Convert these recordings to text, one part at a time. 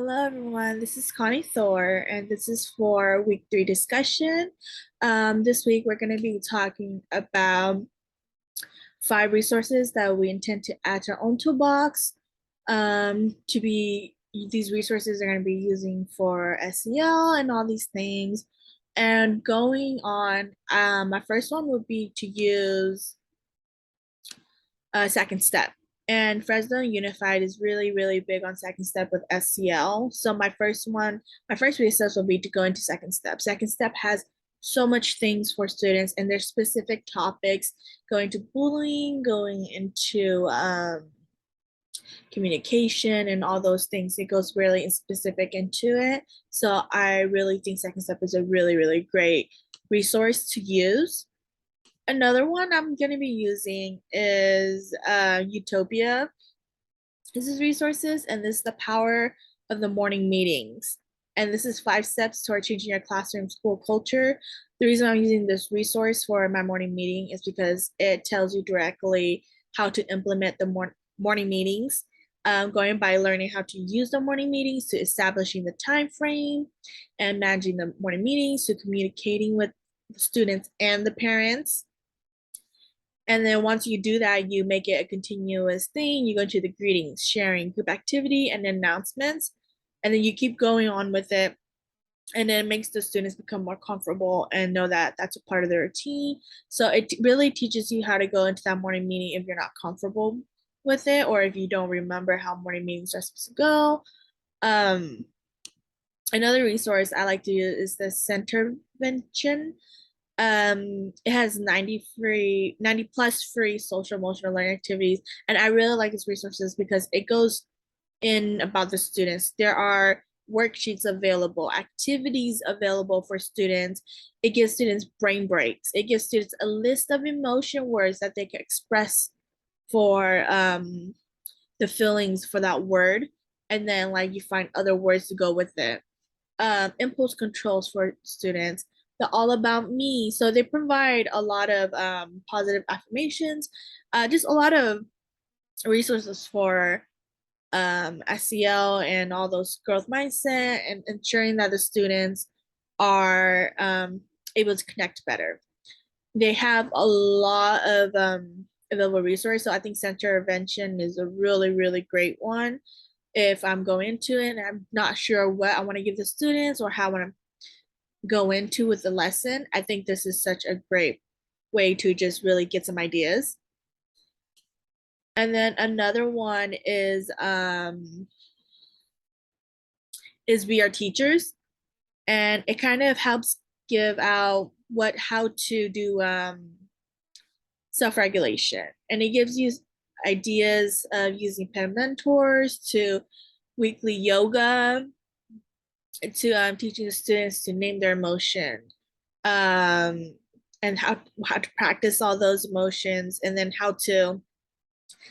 Hello everyone, this is Connie Thor, and this is for week 3 discussion. This week we're going to be talking about 5 resources that we intend to add to our own toolbox. These resources are going to be using for SEL and all these things. And going on, my first one would be to use second step. And Fresno Unified is really, really big on second step with SEL. So my first resource will be to go into second step. Second step has so much things for students and there's specific topics going to bullying, going into communication and all those things. It goes really specific into it. So I really think second step is a really, really great resource to use. Another one I'm going to be using is Utopia. This is resources, and this is the power of the morning meetings. And this is 5 steps toward changing your classroom school culture. The reason I'm using this resource for my morning meeting is because it tells you directly how to implement the morning meetings, going by learning how to use the morning meetings to establishing the time frame and managing the morning meetings to communicating with the students and the parents. And then once you do that, you make it a continuous thing. You go to the greetings, sharing, group activity, and announcements. And then you keep going on with it. And then it makes the students become more comfortable and know that that's a part of their routine. So it really teaches you how to go into that morning meeting if you're not comfortable with it, or if you don't remember how morning meetings are supposed to go. Um, Another resource I like to use is the Centervention. It has 90 plus free social emotional learning activities, and I really like its resources because it goes in about the students. There are worksheets available, activities available for students. It gives students brain breaks. It gives students a list of emotion words that they can express for the feelings for that word, and then like you find other words to go with it. Impulse controls for students, the all about me. So they provide a lot of positive affirmations, just a lot of resources for SEL and all those growth mindset and ensuring that the students are able to connect better. They have a lot of available resources. So I think center intervention is a really, really great one. If I'm going into it and I'm not sure what I want to give the students or how I want to go into with the lesson, I think this is such a great way to just really get some ideas. And then another one is We Are Teachers, and it kind of helps give out how to do self-regulation, and it gives you ideas of using pen mentors to weekly yoga to teaching the students to name their emotion, um, and how to practice all those emotions, and then how to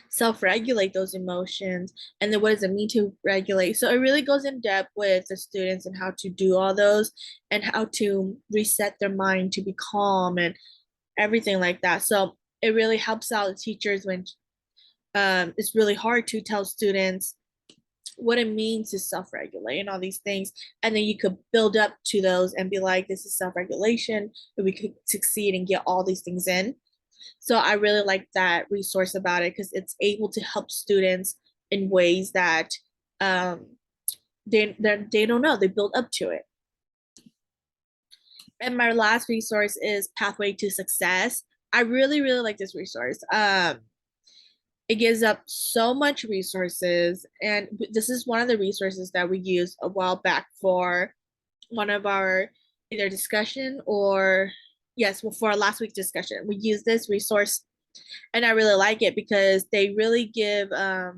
self-regulate those emotions, and then what does it mean to regulate. So it really goes in depth with the students and how to do all those and how to reset their mind to be calm and everything like that. So it really helps out the teachers when it's really hard to tell students what it means to self-regulate and all these things, and then you could build up to those and be like, this is self-regulation, and we could succeed and get all these things in. So I really like that resource about it because it's able to help students in ways that um, they don't know, they build up to it. And my last resource is Pathway to Success. I really, really like this resource. It gives up so much resources, and this is one of the resources that we used a while back for one of our either discussion or yes, well, for our last week's discussion. We use this resource, and I really like it because they really give out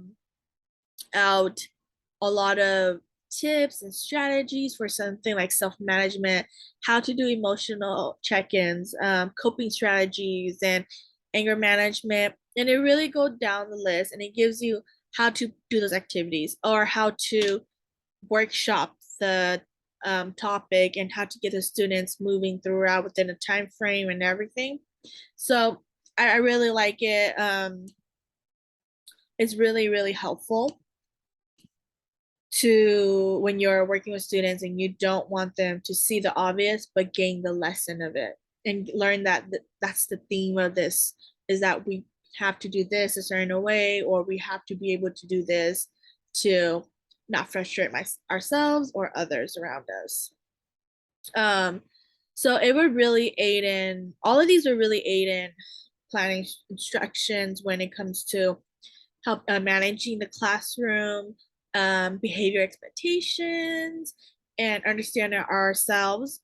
a lot of tips and strategies for something like self-management, how to do emotional check-ins, coping strategies, and anger management. And it really goes down the list, and it gives you how to do those activities or how to workshop the topic and how to get the students moving throughout within a time frame and everything. So I really like it. It's really, really helpful. to when you're working with students and you don't want them to see the obvious but gain the lesson of it and learn that that's the theme of this is that we have to do this a certain way or we have to be able to do this to not frustrate ourselves or others around us. um so it would really aid in all of these would really aid in planning instructions when it comes to help managing the classroom, behavior expectations, and understanding ourselves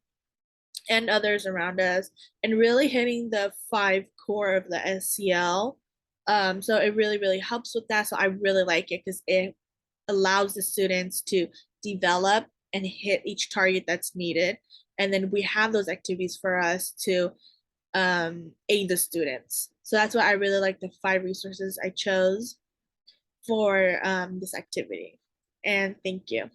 and others around us, and really hitting the five core of the SEL. So it really, really helps with that. So I really like it because it allows the students to develop and hit each target that's needed. And then we have those activities for us to aid the students. So that's why I really like the five resources I chose for this activity. And thank you.